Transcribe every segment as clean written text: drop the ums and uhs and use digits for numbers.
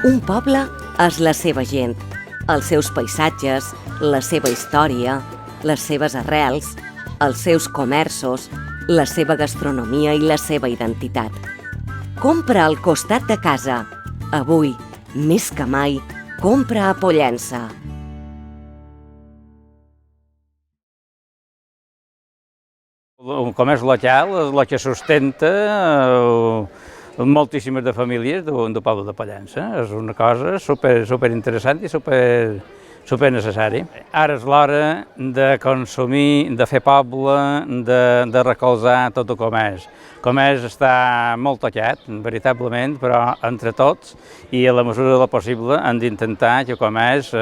Un poble és la seva gent, els seus paisatges, la seva història, les seves arrels, els seus comerços, la seva gastronomia i la seva identitat. Compra al costat de casa. Avui, més que mai, compra a Pollença. El comerç local és el que sustenta moltíssimes de famílies del poble de Pollença. És una cosa superinteressant i super necessari. Ara és l'hora de consumir, de fer poble, de recolzar tot el comerç. El comerç està molt tocat, veritablement, però entre tots i a la mesura del possible hem d'intentar que el comerç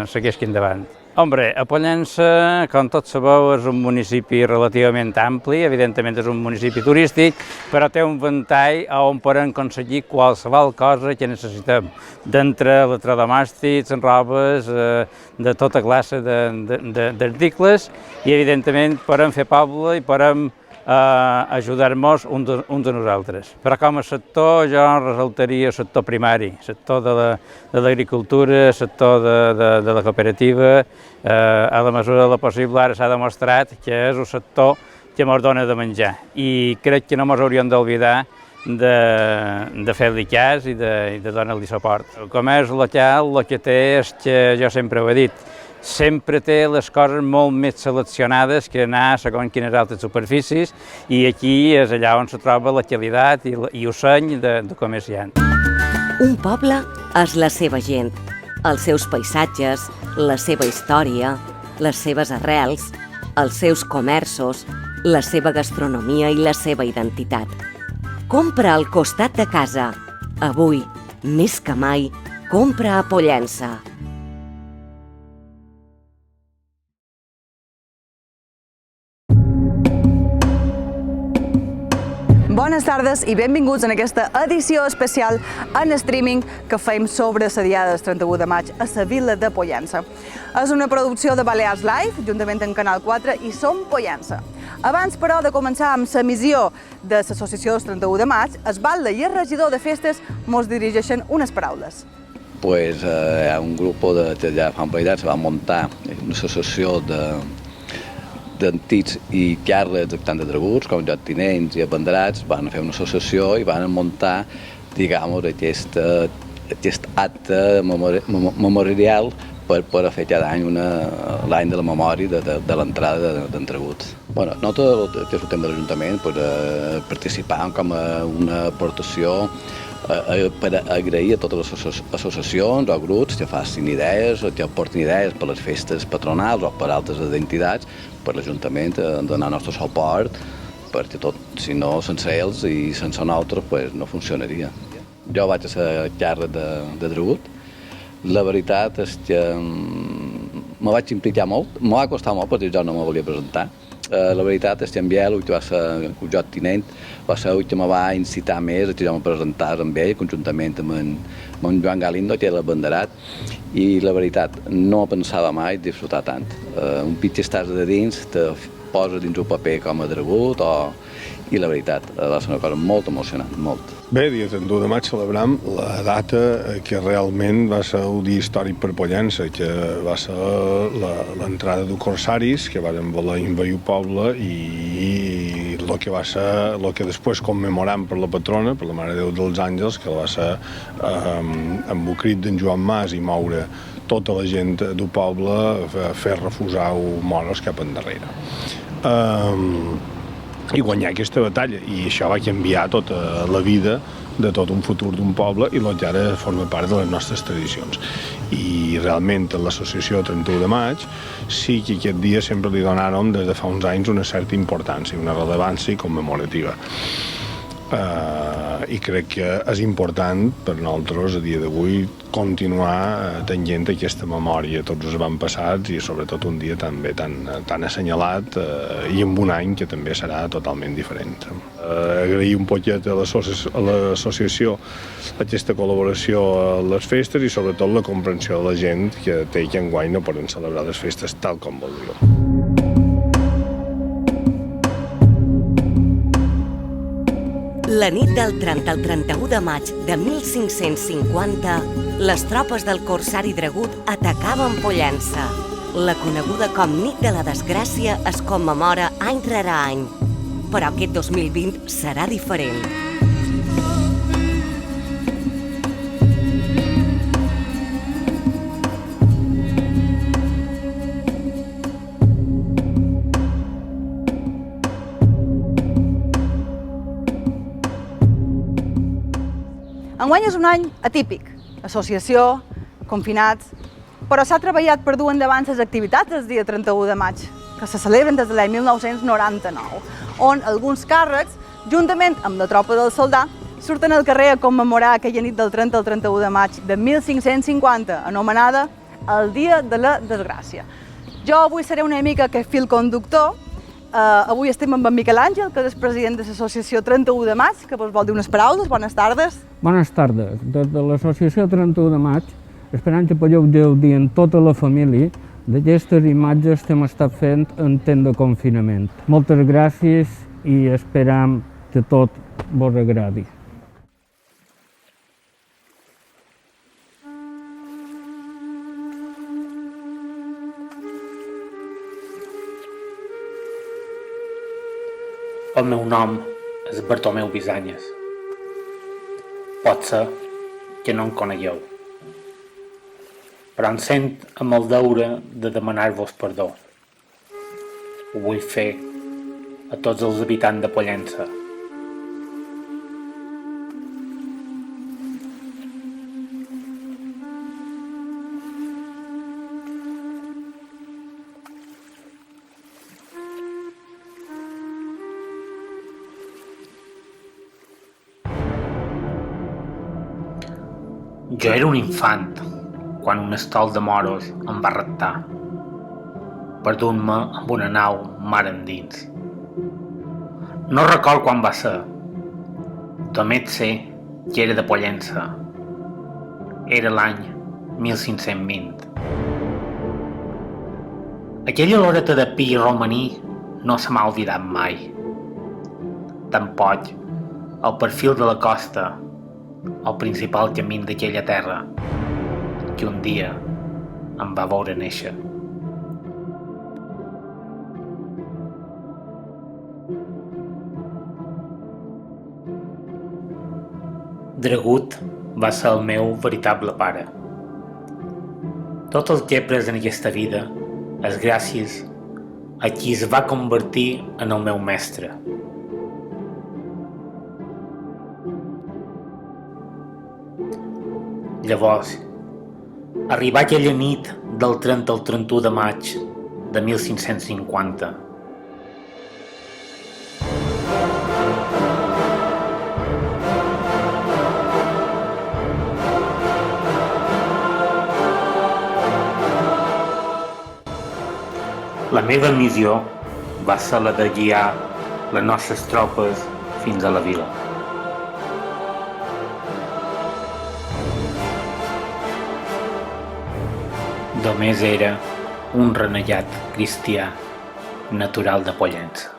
segueixi endavant. Hombre, a Pollença, com tots sabeu, és un municipi relativament ampli, evidentment és un municipi turístic, però té un ventall on podem aconseguir qualsevol cosa que necessitem, d'entre electrodomèstics, robes, de tota classe d'articles, i evidentment podem fer poble i podem ajudar-nos uns a nosaltres. Però com a sector jo ressaltaria el sector primari, el sector de l'agricultura, el sector de la cooperativa. A la mesura del possible ara s'ha demostrat que és un sector que ens dona de menjar i crec que no ens hauríem d'oblidar de fer-li cas i de donar-li suport. El comerç local el que té és que jo sempre ho he dit, sempre té les coses molt més seleccionades que anar segons quines altres superfícies i aquí és allà on se troba la qualitat i el seny de comerciant. Un poble és la seva gent, els seus paisatges, la seva història, les seves arrels, els seus comerços, la seva gastronomia i la seva identitat. Compra al costat de casa. Avui, més que mai, compra a Pollença. Bones tardes i benvinguts en aquesta edició especial en streaming que fem sobre la diada del 31 de maig a la vila de Pollença. És una producció de Balears Live, juntament amb Canal 4 i Som Pollença. Abans, però, de començar amb l'emissió de l'associació del 31 de maig, el batlle i el regidor de festes mos dirigeixen unes paraules. Hi ha un grup que ja fa un parell d'anys se va muntar una associació d'antics i carles tant de draguts com lloctinents i abanderats van fer una associació i van muntar, diguem, aquest acte memorial per fer cada any l'any de la memòria de l'entrada d'entregut. Nosaltres que sortim de l'Ajuntament participàvem com a una aportació per agrair a totes les associacions o grups que facin idees o que aportin idees per les festes patronals o per altres entitats, per l'Ajuntament donar el nostre suport, perquè tot, si no, sense ells i sense nosaltres no funcionaria. Jo vaig a ser càrrec de dragut. La veritat és que me vaig implicar molt, me va costar molt perquè jo no me volia presentar. La veritat és que en Biel, que va ser el lloctinent, va ser el que me va incitar més que jo me presentava amb ell, conjuntament amb en Joan Galindo, que era l'abanderat, i la veritat, no pensava mai disfrutar tant. Un pit que estàs de dins, te posa dins un paper com a dragut, i la veritat, va ser una cosa molt emocionant, molt. Bé, dia 31 de maig celebram la data que realment va ser un dia històric per Pollença, que va ser l'entrada de corsaris que van voler invadir el poble i el que després commemoram per la patrona, per la Mare de Déu dels Àngels, que va ser amb el crit d'en Joan Mas i moure tota la gent del poble a fer refusar els moros cap endarrere. I guanyar aquesta batalla, i això va canviar tota la vida de tot un futur d'un poble i que ara forma part de les nostres tradicions. I realment a l'associació 31 de maig sí que aquest dia sempre li donàrem des de fa uns anys una certa importància, una rellevància commemorativa. I crec que és important per nosaltres a dia d'avui continuar tenint aquesta memòria de tots els avantpassats i sobretot un dia també tan assenyalat i amb un any que també serà totalment diferent. Agrair un poquet a l'associació aquesta col·laboració a les festes i sobretot la comprensió de la gent que té que enguany no poden celebrar les festes tal com voldríem. La nit del 30 al 31 de maig de 1550, les tropes del corsari Dragut atacaven Pollença. La coneguda com Nit de la Desgràcia es commemora any rere any. Però aquest 2020 serà diferent. Enguany és un any atípic, associació, confinats, però s'ha treballat per dur endavant les activitats del dia 31 de maig, que se celebren des de l'any 1999, on alguns càrrecs, juntament amb la tropa del soldà, surten al carrer a commemorar aquella nit del 30 al 31 de maig de 1550, anomenada el Dia de la Desgràcia. Jo avui seré una mica aquest fil conductor. Avui estem amb en Miquel Àngel, que és president de l'associació 31 de maig, que vos vol dir unes paraules. Bones tardes. Bones tardes. Des de l'associació 31 de maig, esperant que podeu gaudir amb tota la família d'aquestes imatges que hem estat fent en temps de confinament. Moltes gràcies i esperam que tot vos agradi. El meu nom és Bartomeu Bisanyes. Pot ser que no em conegueu, però em sent amb el deure de demanar-vos perdó. Ho vull fer a tots els habitants de Pollença. Jo era un infant quan un estol de moros em va raptar, perdut-me amb una nau mar endins. No record quan va ser. Només sé que era de Pollença. Era l'any 1520. Aquella loreta de pi romaní no se m'ha oblidat mai. Tampoc el perfil de la costa, el principal camí d'aquella terra que un dia em va veure néixer. Dragut va ser el meu veritable pare. Tot el que he après en aquesta vida és gràcies a qui es va convertir en el meu mestre. Llavors, arribà aquella nit del 30 al 31 de maig de 1550. La meva missió va ser la de guiar les nostres tropes fins a la vila. Només era un renellat cristià natural de Pollença.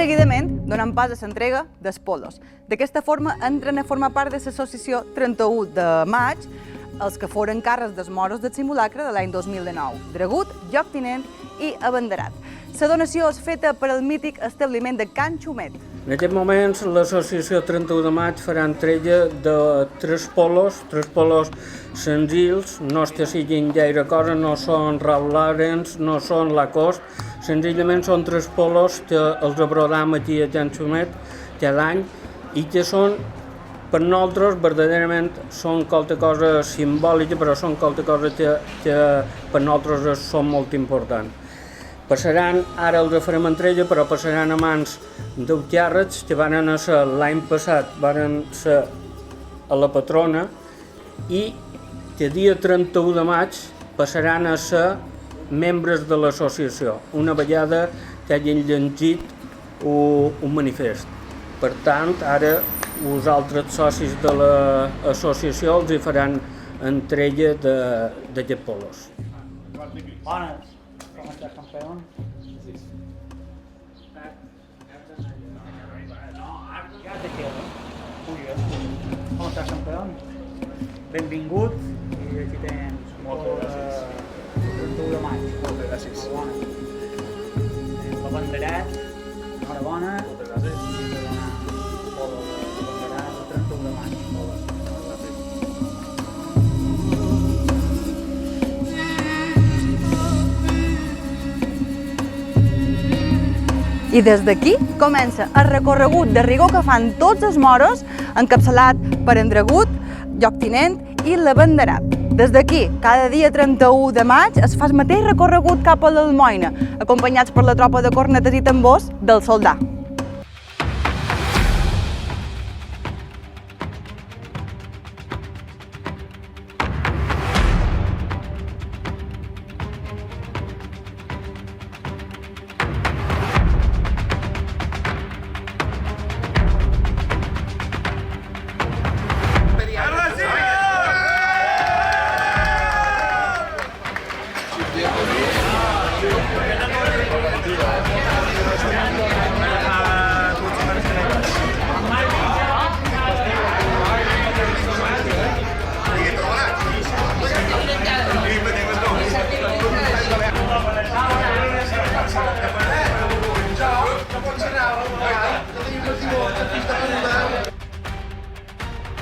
seguidament donem pas a l'entrega dels polos. D'aquesta forma entren a formar part de l'associació 31 de maig els que foren càrrecs dels moros del simulacre de l'any 2019, Dragut, Lloctinent i Abanderat. La donació és feta per al mític establiment de Can Xumet. En aquest moment l'associació 31 de maig farà entrega de tres polos senzills, no siguin gaire cosa, no són Ralph Lauren, no són Lacoste, senzillament són tres polos que els abrodam aquí a Can Xumet cada any i que són, per nosaltres, verdaderament són qualque cosa simbòlica, però són qualque cosa que per nosaltres són molt important. Passaran, ara els farem entrega, però passaran a mans dels càrrecs que van ser l'any passat, van ser a la patrona i que dia 31 de maig passaran a ser membres de l'associació, una vegada que hagin llegit un manifest. Per tant, ara els altres socis de l'associació els hi faran entrega d'aquests polos. Bones. ¿Cómo estás, campeón? Ja te quedo. Com estàs, campeón? Benvingut i aquí tens moltes gràcies. 31 de maig. Moltes gràcies. L'Abanderat, enhorabona. Moltes gràcies. L'Abanderat, el 31 de maig. I des d'aquí comença el recorregut de rigor que fan tots els moros, encapçalat per en Dragut, Lloctinent i l'Abanderat. Des d'aquí, cada dia 31 de maig es fa el mateix recorregut cap a l'Almoina, acompanyats per la tropa de cornetes i tambors del soldà.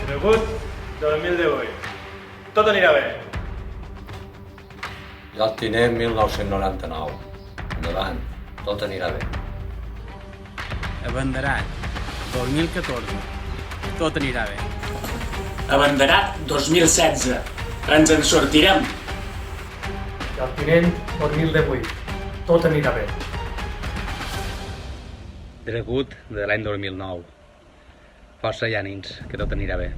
Dragut 2018. Tot anirà bé. Lloctinent 1999. Endavant, tot anirà bé. Abanderat 2014. Tot anirà bé. Abanderat 2016. Ens en sortirem. Lloctinent 2018. Tot anirà bé. Dragut de l'any 2009. Força i ànims, que tot anirà bé.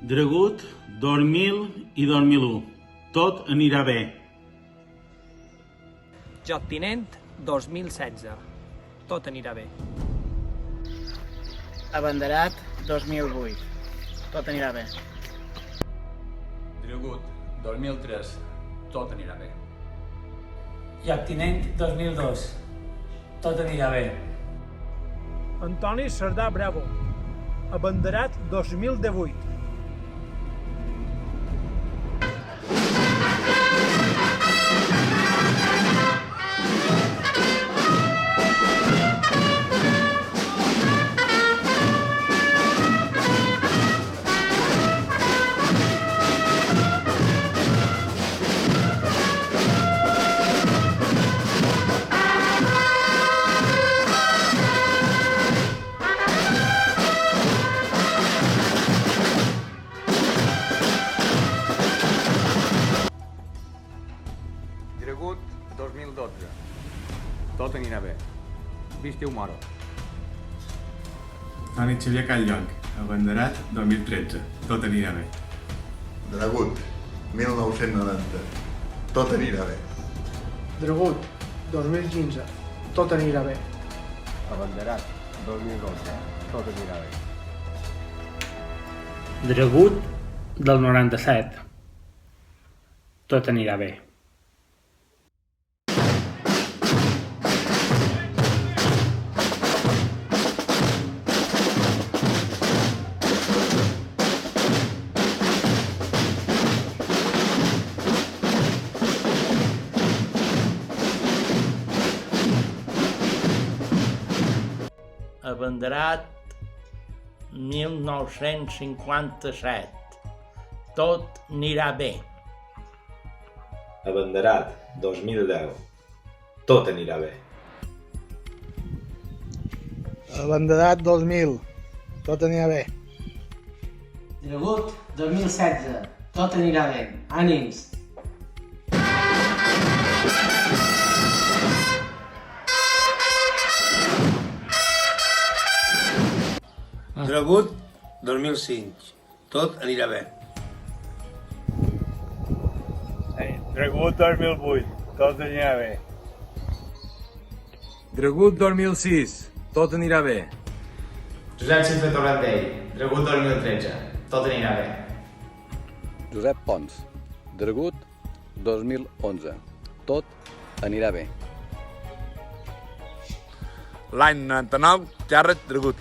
Dragut 2000 i 2001. Tot anirà bé. Lloctinent 2016. Tot anirà bé. Abanderat 2008. Tot anirà bé. Dragut 2003. Tot anirà bé. Lloctinent 2002. Tot anirà bé. Antoni Cerdà Bravo. Abanderat 2018. Dragut 2012. Tot anirà bé. Vistiu moro. Toni Xavier Calllonc, Abanderat 2013. Tot anirà bé. Dragut 1990. Tot anirà bé. Dragut, 2015. Tot anirà bé. Abanderat, 2012. Tot anirà bé. Dragut, del 97. Tot anirà bé. Abanderat, 1957. Tot anirà bé. Abanderat, 2010. Tot anirà bé. Abanderat 2000. Tot anirà bé. Dragut, 2016. Tot anirà bé. Ànims. Dragut, 2005. Tot anirà bé. Dragut 2008. Tot anirà bé. Dragut, 2006. Tot anirà bé. Josep Xifre Torrentell. Dragut 2013. Tot anirà bé. Josep Pons, Dragut, 2011. Tot anirà bé. L'any 99, Terra, Dragut.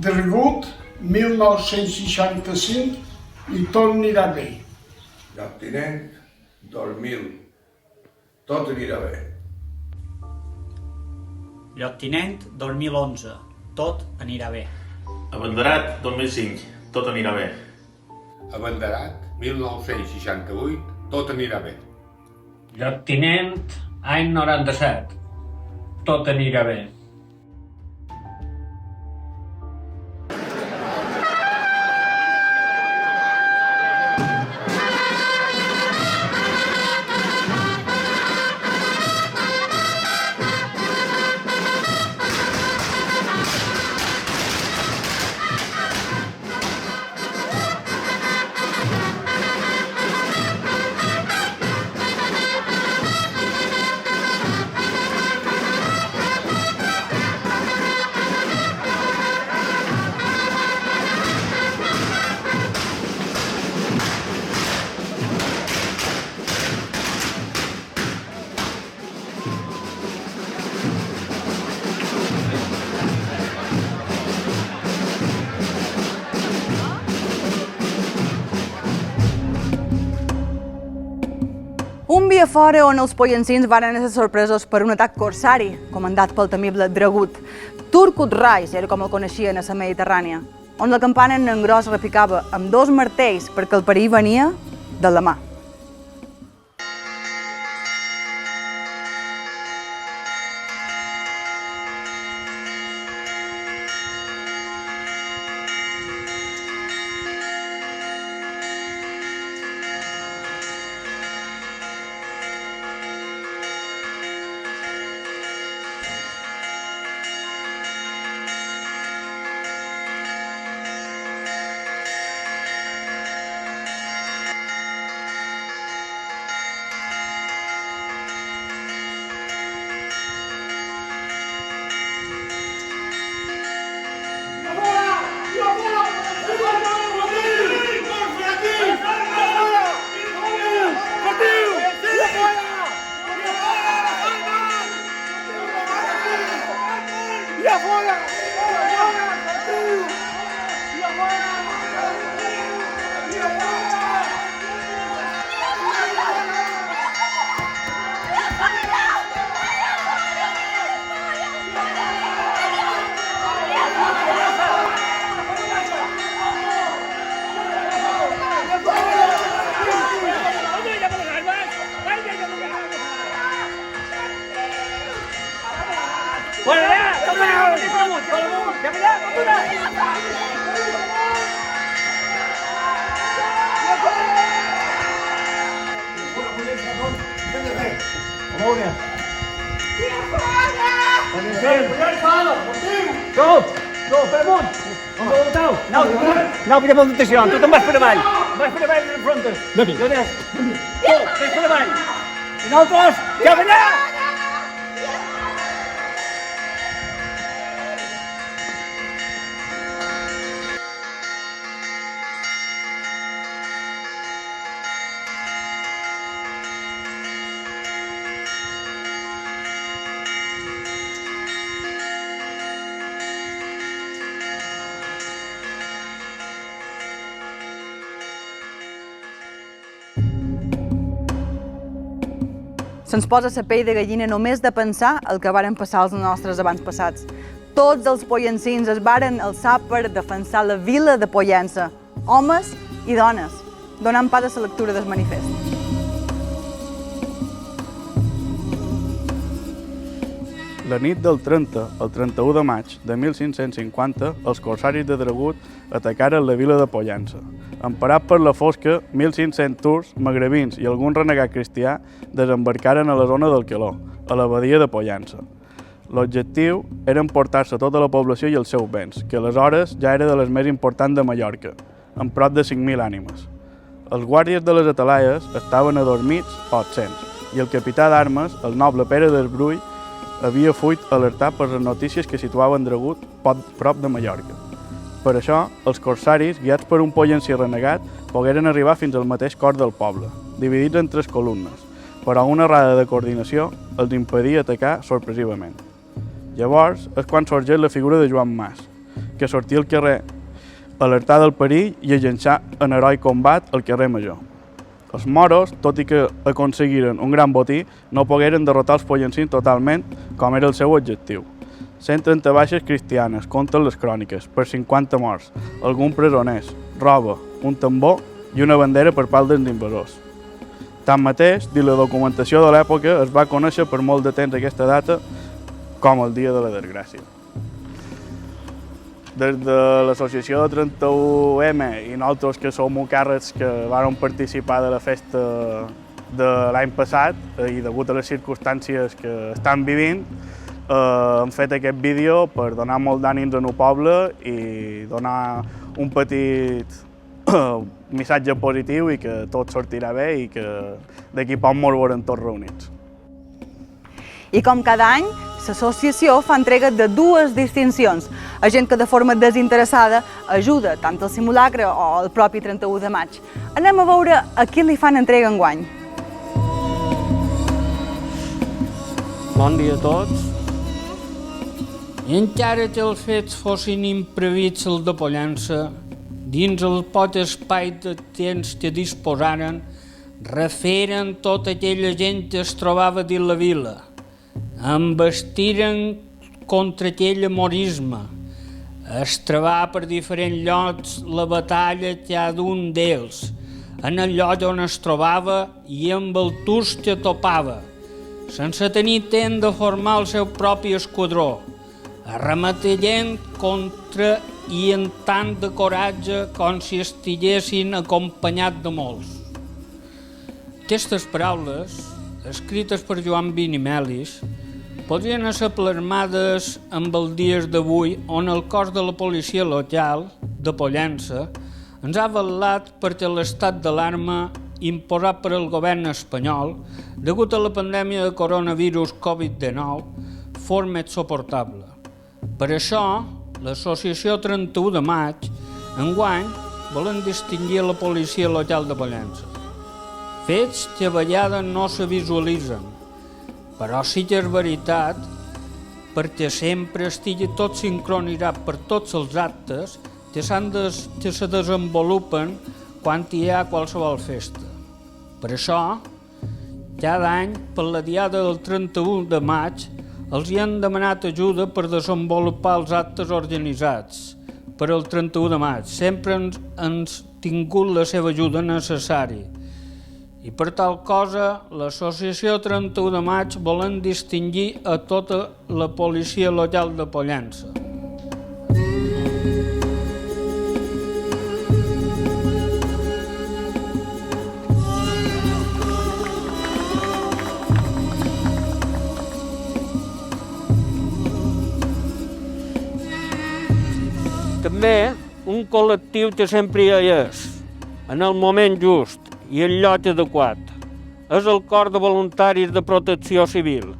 Dragut, 1965 i tot anirà bé. Lloctinent, 2000. Tot anirà bé. Lloctinent, 2011. Tot anirà bé. Abanderat, 2005. Tot anirà bé. Abanderat, 1968. Tot anirà bé. Lloctinent, any 97. Tot anirà bé. Un dia fora on els pollancins varen ser sorpresos per un atac corsari, comandat pel temible Dragut. Turcut Rais era com el coneixien a la Mediterrània, on la campana en gros repicava amb 2 martells perquè el perill venia de la mà. Molt bé. Go, per amunt. Anau per amunt d'atenció, tu te'n vas per avall. Vas per avall en frontes. Jo des. Ves per avall. I nosaltres, cap allà! Se'ns posa la pell de gallina només de pensar el que varen passar els nostres avantpassats. Tots els pollencins es varen alçar per defensar la vila de Pollença, homes i dones, donant pas a la lectura del manifest. La nit del 30 al 31 de maig de 1550, els corsaris de Dragut atacaren la vila de Pollença. Emparat per la fosca, 1.500 turcs, magrebins i algun renegat cristià desembarcaren a la zona del Queló, a l'abadia de Pollença. L'objectiu era emportar-se tota la població i els seus béns, que aleshores ja era de les més importants de Mallorca, amb prop de 5.000 ànimes. Els guàrdies de les atalaies estaven adormits o absents, i el capità d'armes, el noble Pere d'Esbrull, havia fuit alertat per les notícies que situaven Dragut prop de Mallorca. Per això, els corsaris, guiats per un pollencí renegat, pogueren arribar fins al mateix cor del poble, dividits en 3 columnes, però una errada de coordinació els impedia atacar sorpresivament. Llavors és quan sorgeix la figura de Joan Mas, que sortia al carrer alertar del perill i a llançar en heroi combat al carrer Major. Els moros, tot i que aconseguiren un gran botí, no pogueren derrotar els pollencins totalment, com era el seu objectiu. 130 baixes cristianes, compten les cròniques, per 50 morts, alguns presoners, roba, un tambor i una bandera per part dels invasors. Tanmateix, dins la documentació de l'època es va conèixer per molt de temps aquesta data com el dia de la desgràcia. Des de l'associació de 31M i nosaltres que som càrrecs que vàrem participar de la festa de l'any passat i degut a les circumstàncies que estan vivint, hem fet aquest vídeo per donar molt d'ànims al poble i donar un petit missatge positiu i que tot sortirà bé i que d'aquí poc ens veurem tots reunits. I com cada any, l'associació fa entrega de 2 distincions a gent que de forma desinteressada ajuda tant al simulacre o al propi 31 de maig. Anem a veure a qui li fan entrega enguany. Bon dia a tots. I encara que els fets fossin imprevists el de Pollença, dins el poc espai de temps que disposaren, referen tota aquella gent que es trobava dins la vila. Embestiren contra aquell amorisme. Es trobà per diferents llocs la batalla cada un d'ells, en el lloc on es trobava i amb el turs que topava, sense tenir temps de formar el seu propi esquadró, arremetellent contra i en tant de coratge com si estiguessin acompanyats de molts. Aquestes paraules, escrites per Joan Binimelis, podrien ser plasmades amb els dies d'avui on el cos de la policia local de Pollença ens ha vetllat perquè l'estat d'alarma imposat per el govern espanyol degut a la pandèmia de coronavirus Covid-19 fos més suportable. Per això, l'associació 31 de maig, enguany, volen distingir la policia local de Pollença. Fets que a vegades no se visualitzen, però sí que és veritat perquè sempre estigui tot sincronitzat per tots els actes que se desenvolupen quan hi ha qualsevol festa. Per això, cada any, per la diada del 31 de maig, els hi han demanat ajuda per desenvolupar els actes organitzats per al 31 de maig. Sempre han tingut la seva ajuda necessària. I per tal cosa, l'associació 31 de maig volen distingir a tota la policia local de Pollença. També un col·lectiu que sempre hi és, en el moment just i el lloc adequat. És el Cor de Voluntaris de Protecció Civil,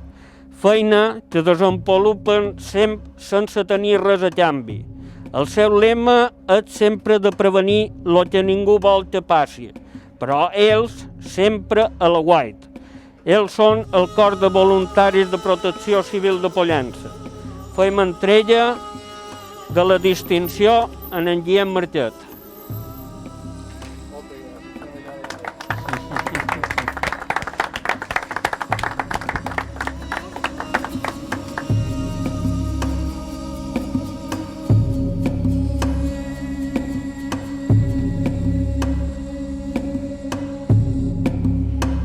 feina que desenvolupen sense tenir res a canvi. El seu lema és sempre de prevenir el que ningú vol que passi, però ells sempre a l'aguait. Ells són el Cor de Voluntaris de Protecció Civil de Pollença. Fem entrega de la distinció en Guillem Marquet.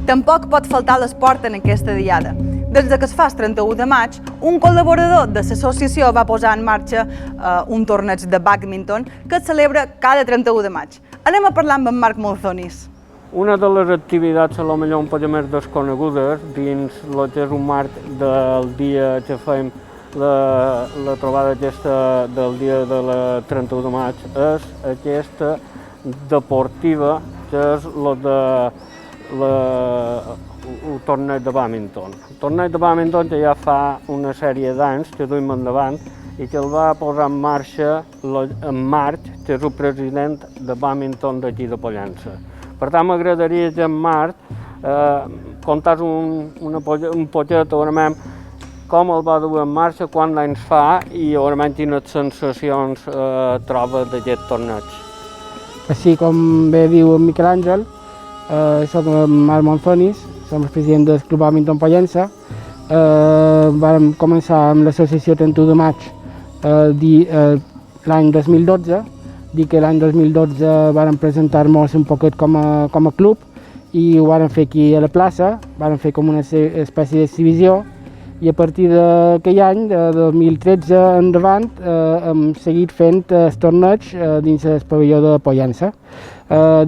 Tampoc pot faltar l'esport en aquesta diada. Des que es fa el 31 de maig, un col·laborador de l'associació va posar en marxa un torneig de bàdminton que es celebra cada 31 de maig. Anem a parlar amb en Marc Monzonis. Una de les activitats, a lo millor un poc més desconegudes, dins el que és un marc del dia que fem la trobada aquesta del dia de la 31 de maig, és aquesta deportiva, que és el torneig de bàdminton. El torneig de bàdminton que ja fa una sèrie d'anys que duim endavant i que el va posar en marxa en Marc, que és el president de bàdminton d'aquí de Pollença. Per tant, m'agradaria que en Marc contés un poquet com el va dur en marxa, quants anys fa i quines sensacions troba d'aquest torneig. Així com bé diu en Miquel Àngel, soc en Marc Monzonis, som el president del Club Bàdminton Pollença. Vam començar amb l'associació 31 de maig l'any 2012. Dic que l'any 2012 vam presentar-nos un poquet com a club i ho vam fer aquí a la plaça, vam fer com una espècie d'exhibició i a partir d'aquell any, de 2013 endavant, hem seguit fent el torneig dins el pavelló de Pollença.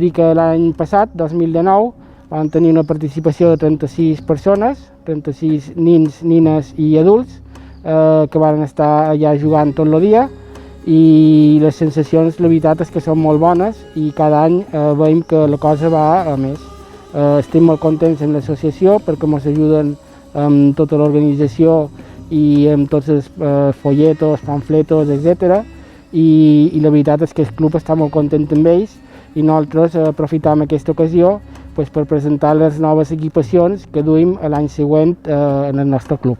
Dic que l'any passat, 2019, vam tenir una participació de 36 persones, 36 nins, nines i adults, que van estar allà jugant tot el dia i les sensacions, la veritat és que són molt bones i cada any veiem que la cosa va a més. Estem molt contents amb l'associació perquè ens ajuden amb tota l'organització i amb tots els folletos, pamfletos, etc. I la veritat és que el club està molt content amb ells i nosaltres aprofitam aquesta ocasió per presentar les noves equipacions que duim l'any següent en el nostre club.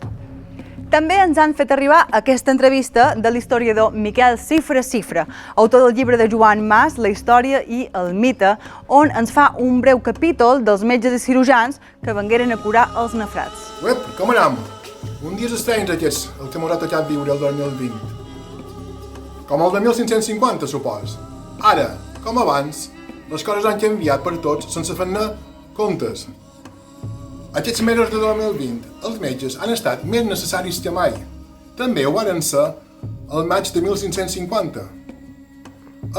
També ens han fet arribar aquesta entrevista de l'historiador Miquel Cifra, autor del llibre de Joan Mas, La història i el mite, on ens fa un breu capítol dels metges i cirurgians que vengueren a curar els nafrats. Uep, com anem? Un dies estranys aquests, el que m'haurà tocat viure el 2020. Com el de 1550, supos. Ara, com abans, les coses han canviat per tots sense fer-ne comptes. Aquests mesos de 2020, els metges han estat més necessaris que mai. També ho varen ser el maig de 1550.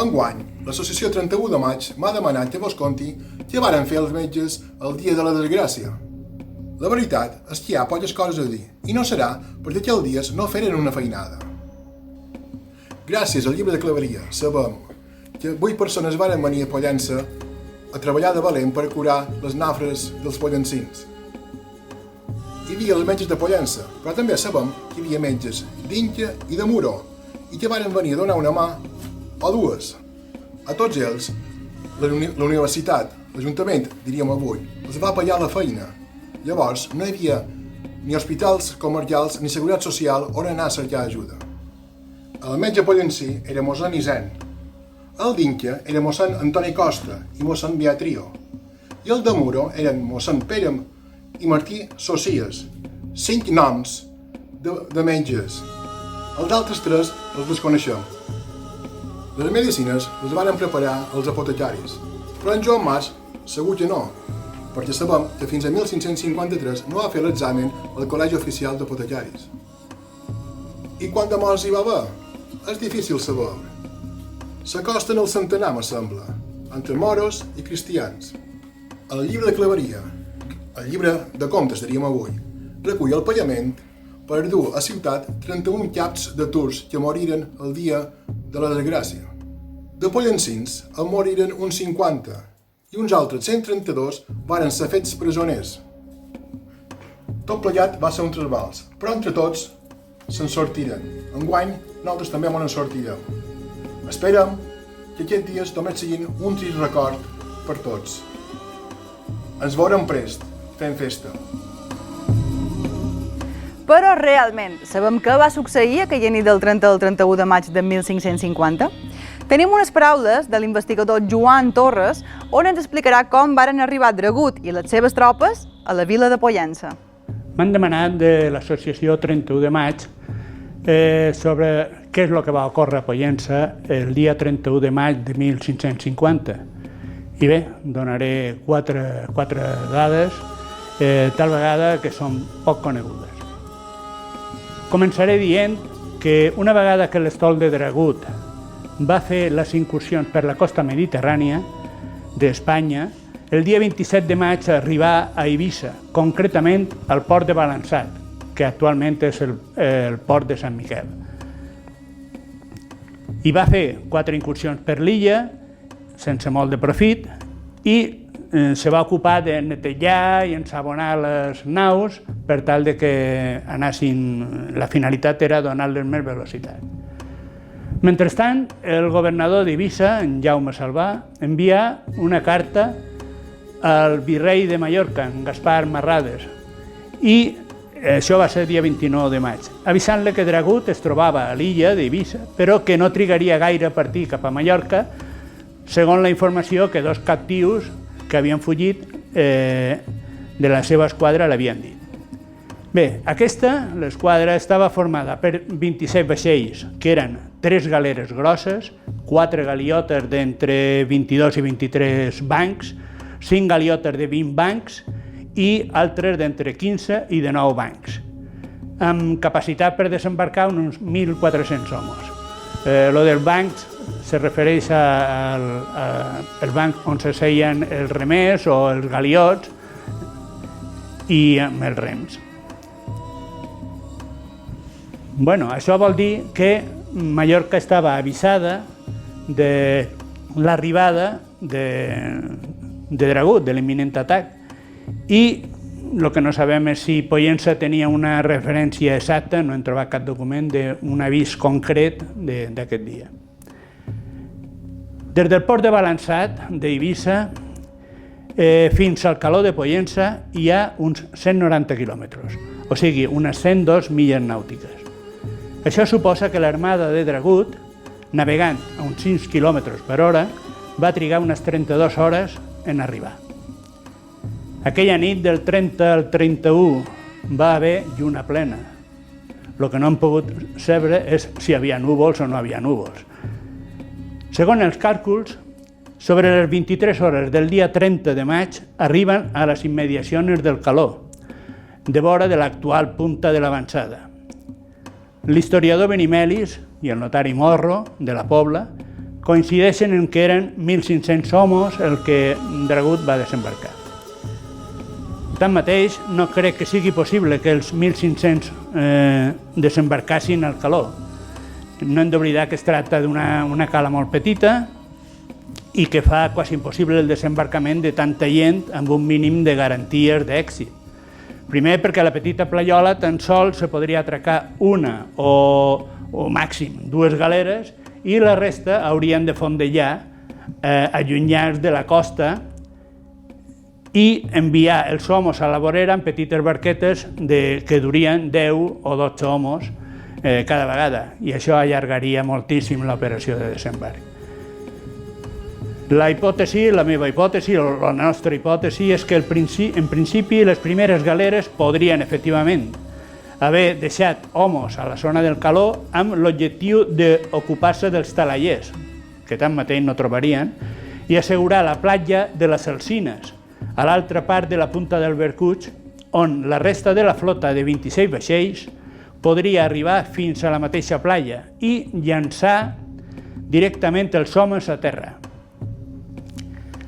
Enguany, l'associació 31 de maig m'ha demanat que vos conti què varen fer els metges el dia de la desgràcia. La veritat és que hi ha poques coses a dir, i no serà perquè aquells dies no feren una feinada. Gràcies al llibre de claveria sabem que 8 persones varen venir a Pollença a treballar de valent per curar les nafres dels pollencins. Hi havia els metges de Pollença, però també sabem que hi havia metges d'Inca i de Muro i que varen venir a donar una mà o dues. A tots ells, la universitat, l'Ajuntament, diríem avui, els va pagar la feina. Llavors, no hi havia ni hospitals comercials ni seguretat social on anar a cercar ajuda. El metge pollencí era mossèn Isen. El d'Inca era mossèn Antoni Costa i mossèn Beatrio. I el de Muro eren mossèn Pere i Martí Socies, 5 noms de metges. Els altres 3 els desconeixem. Les medicines les varen preparar els apotecaris, però en Joan Mas segur que no, perquè sabem que fins a 1553 no va fer l'examen al Col·legi Oficial d'Apotecaris. I quant de morts hi va haver? És difícil saber. S'acosten el centenar, me sembla, entre moros i cristians. El llibre de claveria, el llibre de comptes, diríem avui, recull el pagament per dur a ciutat 31 caps de turcs que moriren el dia de la desgràcia. De pollancins en moriren uns 50 i uns altres 132 varen ser fets presoners. Tot plegat va ser un trasbals, però entre tots se'n sortiren. Enguany, nosaltres també ens en sortirem. Esperem que aquests dies només siguin un trist record per tots. Ens veurem prest, fent festa. Però realment, sabem què va succeir aquella nit del 30 al 31 de maig de 1550? Tenim unes paraules de l'investigador Joan Torres on ens explicarà com varen arribar Dragut i les seves tropes a la vila de Pollença. M'han demanat de l'associació 31 de maig sobre què és el que va ocórrer a Pollença el dia 31 de maig de 1550. I bé, donaré quatre dades, tal vegada que són poc conegudes. Començaré dient que una vegada que l'estol de Dragut va fer les incursions per la costa mediterrània d'Espanya, el dia 27 de maig arribà a Eivissa, concretament al port de Balançat, que actualment és el port de Sant Miquel. I va fer 4 incursions per l'illa, sense molt de profit, i se va ocupar de netejar i ensabonar les naus per tal de que anessin... La finalitat era donar-les més velocitat. Mentrestant, el governador d'Eivissa, en Jaume Salvà, envia una carta al virrei de Mallorca, en Gaspar Marrades, i això va ser el dia 29 de maig, avisant-li que Dragut es trobava a l'illa d'Eivissa, però que no trigaria gaire a partir cap a Mallorca, segons la informació que 2 captius que havien fugit de la seva esquadra l'havien dit. Bé, l'esquadra estava formada per 27 vaixells, que eren 3 galeres grosses, 4 galiotes d'entre 22 i 23 bancs, 5 galiotes de 20 bancs i altres d'entre 15 i de 9 bancs, amb capacitat per desembarcar uns 1.400 homes. Lo dels bancs se refereix al banc on s'asseien els remers o els galiots i amb els rems. Bueno, això vol dir que Mallorca estava avisada de l'arribada de Dragut, de l'imminent atac, i el que no sabem és si Pollença tenia una referència exacta, no hem trobat cap document d'un avís concret d'aquest dia. Des del port de Balançat, d'Eivissa, fins al caló de Pollença hi ha uns 190 quilòmetres, o sigui, unes 102 milles nàutiques. Això suposa que l'armada de Dragut, navegant a uns 5 km per hora, va trigar unes 32 hores en arribar. Aquella nit del 30 al 31 va haver lluna plena. El que no hem pogut saber és si hi havia núvols o no hi havia núvols. Segons els càlculs, sobre les 23 hores del dia 30 de maig arriben a les immediacions del Caló, de vora de l'actual punta de l'Avançada. L'historiador Benimelis i el notari Morro, de la Pobla, coincideixen en que eren 1.500 homes el que Dragut va desembarcar. Tanmateix, no crec que sigui possible que els 1.500 desembarcassin al Caló. No hem d'oblidar que es tracta d'una cala molt petita i que fa quasi impossible el desembarcament de tanta gent amb un mínim de garanties d'èxit. Primer, perquè a la petita plaiola tan sols se podria atracar una o màxim 2 galeres i la resta haurien de fondellar allunyats de la costa i enviar els homes a la vorera en petites barquetes que durien 10 o 12 homes cada vegada, i això allargaria moltíssim l'operació de desembarc. La meva hipòtesi, o la nostra hipòtesi, és que en principi les primeres galeres podrien efectivament haver deixat homes a la zona del Caló amb l'objectiu d'ocupar-se dels talaiers, que tanmateix no trobarien, i assegurar la platja de les Alzines, a l'altra part de la punta del Bercuig, on la resta de la flota de 26 vaixells podria arribar fins a la mateixa platja i llançar directament els homes a terra.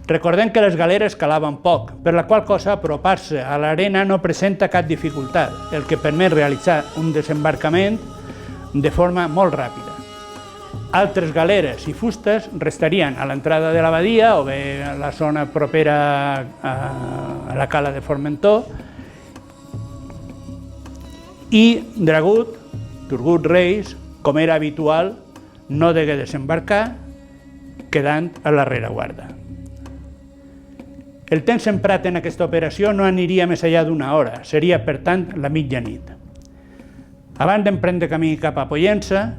Recordem que les galeres calaven poc, per la qual cosa apropar-se a l'arena no presenta cap dificultat, el que permet realitzar un desembarcament de forma molt ràpida. Altres galeres i fustes restarien a l'entrada de la badia o bé a la zona propera a la cala de Formentor i Dragut, Turgut Reis, com era habitual, no degué desembarcar, quedant a la rereguarda. El temps emprat en aquesta operació no aniria més enllà d'una hora, seria, per tant, la mitjanit. Abans d'emprendre camí cap a Pollença,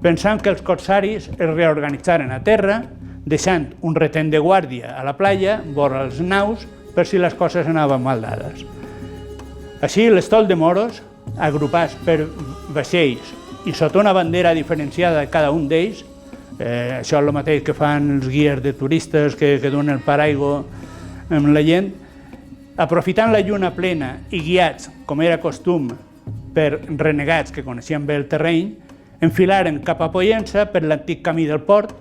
pensant que els corsaris es reorganitzaren a terra, deixant un retent de guàrdia a la platja, vora els naus, per si les coses anaven mal dades. Així, l'estol de moros, agrupats per vaixells i sota una bandera diferenciada de cada un d'ells, això és el mateix que fan els guies de turistes que donen el paraigua amb la gent, aprofitant la lluna plena i guiats, com era costum, per renegats que coneixien bé el terreny, enfilaren cap a Pollença per l'antic camí del port,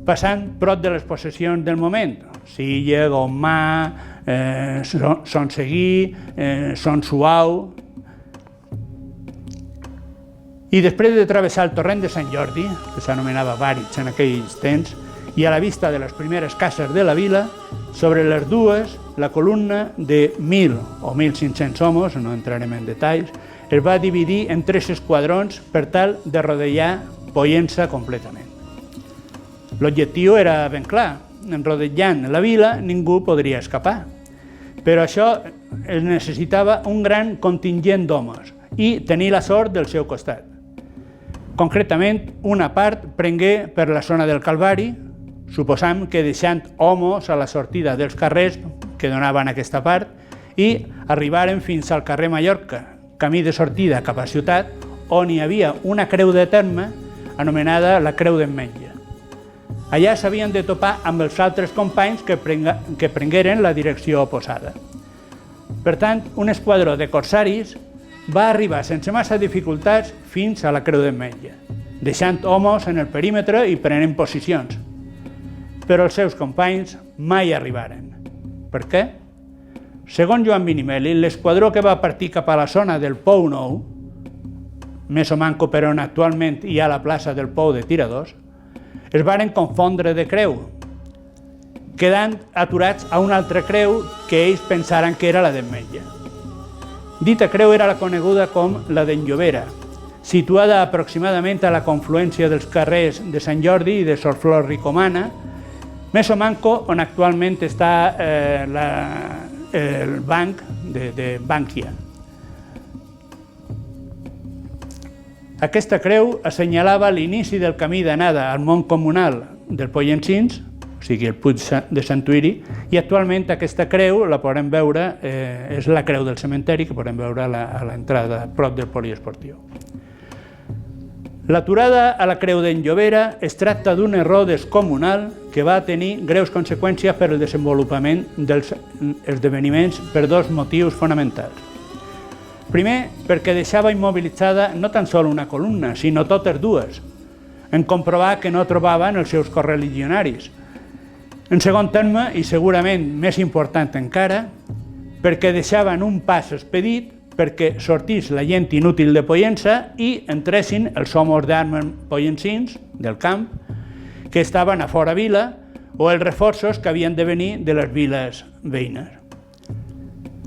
passant prop de les possessions del moment, Silla, Gomà, Son Seguí, Son Suau. I després de travessar el torrent de Sant Jordi, que s'anomenava Vàrits en aquells temps, i a la vista de les primeres cases de la vila, sobre les dues, la columna de 1.000 o 1.500 homes, no entrarem en detalls, es va dividir en 3 esquadrons per tal de rodejar Pollença completament. L'objectiu era ben clar, rodejant la vila ningú podria escapar, però això es necessitava un gran contingent d'homes i tenir la sort del seu costat. Concretament, una part prengué per la zona del Calvari, suposam que deixant homes a la sortida dels carrers que donaven a aquesta part i arribaren fins al carrer Mallorca, camí de sortida cap a ciutat, on hi havia una creu de terme anomenada la Creu d'Enmetge. Allà s'havien de topar amb els altres companys que prengueren la direcció oposada. Per tant, un esquadró de corsaris va arribar sense massa dificultats fins a la Creu d'Enmetge, deixant homes en el perímetre i prenent posicions. Però els seus companys mai arribaren. Per què? Segons Joan Vinimeli, l'esquadró que va partir cap a la zona del Pou Nou, més o manco per on actualment hi ha la plaça del Pou de Tiradors, es varen confondre de creu, quedant aturats a una altra creu que ells pensaren que era la d'Enmetge. Dita creu era la coneguda com la d'en Llobera, situada aproximadament a la confluència dels carrers de Sant Jordi i de Sor Flor Ricomana, més o manco on actualment està el banc de Bànquia. Aquesta creu assenyalava l'inici del camí d'anada al món comunal del Pollensins, o sigui el Puig de Santuiri, i actualment aquesta creu la podem veure, és la creu del cementeri que podem veure a l'entrada prop del poliesportiu. L'aturada a la creu d'en Llobera es tracta d'un error descomunal que va tenir greus conseqüències per al desenvolupament dels esdeveniments per 2 motius fonamentals. Primer, perquè deixava immobilitzada no tan sols una columna, sinó totes dues, en comprovar que no trobaven els seus correligionaris. En segon terme, i segurament més important encara, perquè deixaven un pas expedit perquè sortís la gent inútil de Pollença i entressin els homes d'armes pollensins del camp que estaven a fora vila o els reforços que havien de venir de les viles veïnes.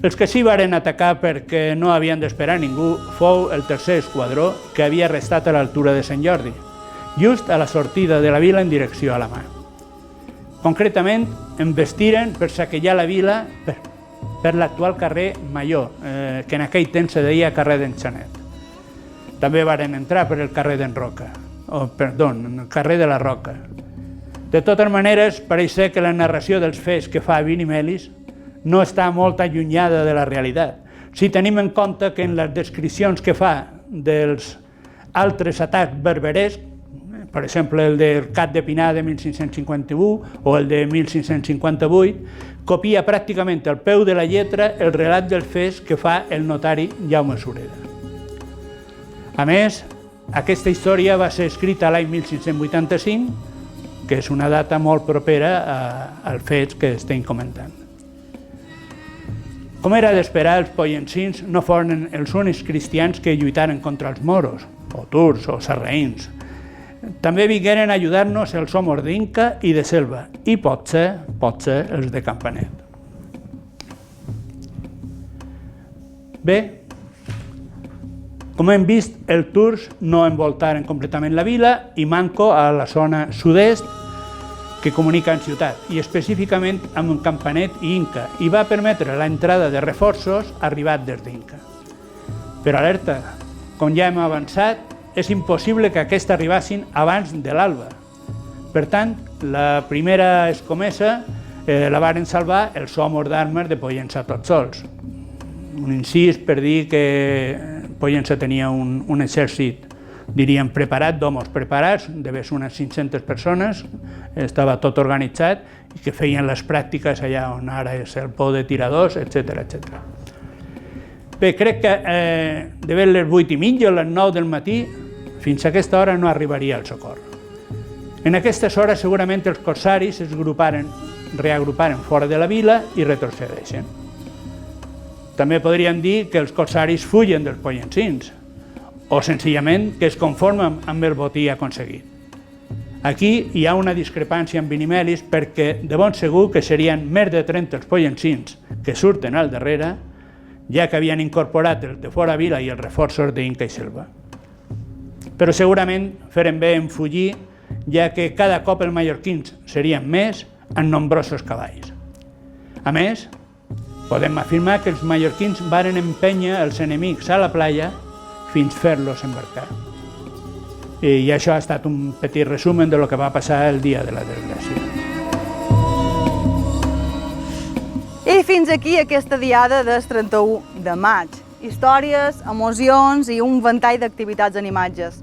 Els que sí varen atacar perquè no havien d'esperar ningú fou el tercer esquadró que havia restat a l'altura de Sant Jordi, just a la sortida de la vila en direcció a la mà. Concretament, embestiren per saquejar la vila per l'actual carrer Major, que en aquell temps se deia carrer d'en Xanet. També varen entrar per el carrer d'en Roca, el carrer de la Roca. De totes maneres, pareix ser que la narració dels fets que fa Vinimelis no està molt allunyada de la realitat. Si tenim en compte que en les descripcions que fa dels altres atacs berberescs, per exemple el del Cap de Pinar de 1551 o el de 1558, copia pràcticament al peu de la lletra el relat dels fets que fa el notari Jaume Sureda. A més, aquesta història va ser escrita l'any 1585, que és una data molt propera als fets que estem comentant. Com era d'esperar, els pollensins no foren els únics cristians que lluitaren contra els moros, o turcs, o sarraïns. També vingueren a ajudar-nos els homes d'Inca i de Selva, i potser els de Campanet. Bé, com hem vist, els turcs no envoltaren completament la vila i manco a la zona sud-est que comunica amb ciutat, i específicament amb Campanet i Inca, i va permetre l'entrada de reforços arribats des d'Inca. Però alerta, com ja hem avançat, és impossible que aquests arribassin abans de l'alba. Per tant, la primera escomesa la varen salvar els homes d'armes de Pollença tots sols. Un incís per dir que Pollença tenia un exèrcit, diríem, preparat, d'homes preparats, devia ser unes 500 persones, estava tot organitzat i que feien les pràctiques allà on ara és el pou de tiradors, etc. Bé, crec que d'haver les 8:30 o les 9 del matí, fins a aquesta hora no arribaria el socors. En aquestes hores segurament els corsaris es reagruparen fora de la vila i retrocedeixen. També podríem dir que els corsaris fugen dels pollensins, o senzillament que es conformen amb el botí aconseguit. Aquí hi ha una discrepància amb Benimelis perquè de bon segur que serien més de 30 els pollensins que surten al darrere, ja que havien incorporat els de fora vila i els reforços d'Inca i Selva. Però segurament feren bé en fugir, ja que cada cop els mallorquins serien més amb nombrosos cavalls. A més, podem afirmar que els mallorquins varen empènyer els enemics a la playa fins fer-los embarcar. I això ha estat un petit resumen del que va passar el dia de la desgràcia. I fins aquí aquesta diada del 31 de maig. Històries, emocions i un ventall d'activitats en imatges.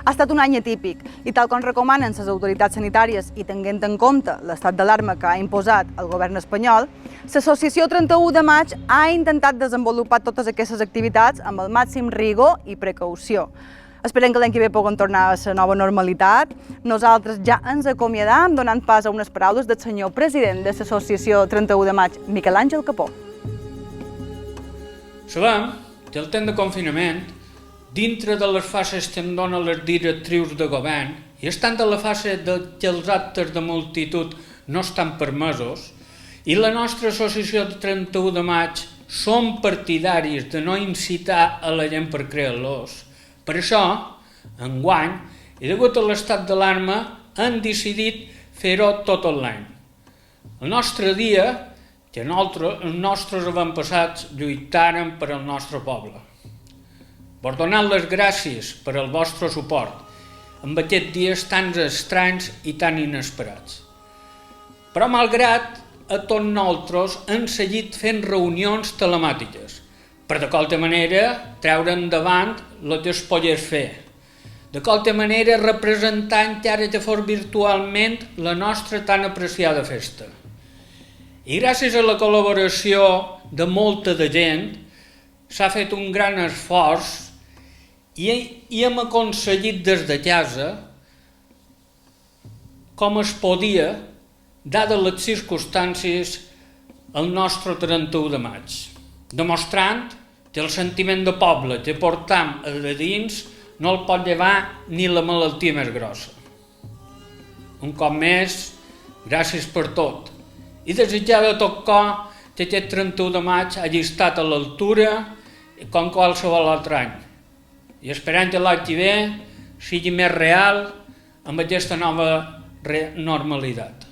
Ha estat un any atípic i tal com recomanen les autoritats sanitàries i tenint en compte l'estat d'alarma que ha imposat el govern espanyol, l'Associació 31 de maig ha intentat desenvolupar totes aquestes activitats amb el màxim rigor i precaució. Esperem que l'any que ve puguem tornar a la nova normalitat. Nosaltres ja ens acomiadam donant pas a unes paraules del senyor president de l'Associació 31 de maig, Miquel Àngel Capó. Sabem que el temps de confinament, dintre de les fases que em donen les directrius de govern, i estant a la fase que els actes de multitud no estan permesos, i la nostra associació de 31 de maig som partidaris de no incitar a la gent per crear-los. Per això, enguany, i degut a l'estat d'alarma, hem decidit fer-ho tot l'any. El nostre dia, que els nostres avantpassats lluitaren per al nostre poble. Vos donar les gràcies per al vostre suport en aquests dies tan estranys i tan inesperats. Però, malgrat a tots nosaltres, hem seguit fent reunions telemàtiques per de qualque manera treure endavant el que es pogués fer. De qualque manera representar encara que fos virtualment la nostra tan apreciada festa. I gràcies a la col·laboració de molta de gent s'ha fet un gran esforç i hem aconseguit des de casa, com es podia, dades les circumstàncies, el nostre 31 de maig, demostrant que el sentiment de poble que portam a dins no el pot llevar ni la malaltia més grossa. Un cop més, gràcies per tot i desitjar de tot cor que aquest 31 de maig hagi estat a l'altura com qualsevol altre any i esperant que l'any que ve sigui més real amb aquesta nova normalitat.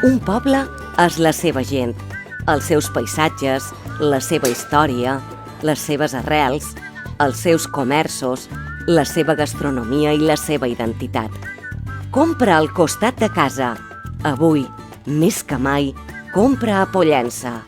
Un poble és la seva gent, els seus paisatges, la seva història, les seves arrels, els seus comerços, la seva gastronomia i la seva identitat. Compra al costat de casa. Avui, més que mai, compra a Pollença.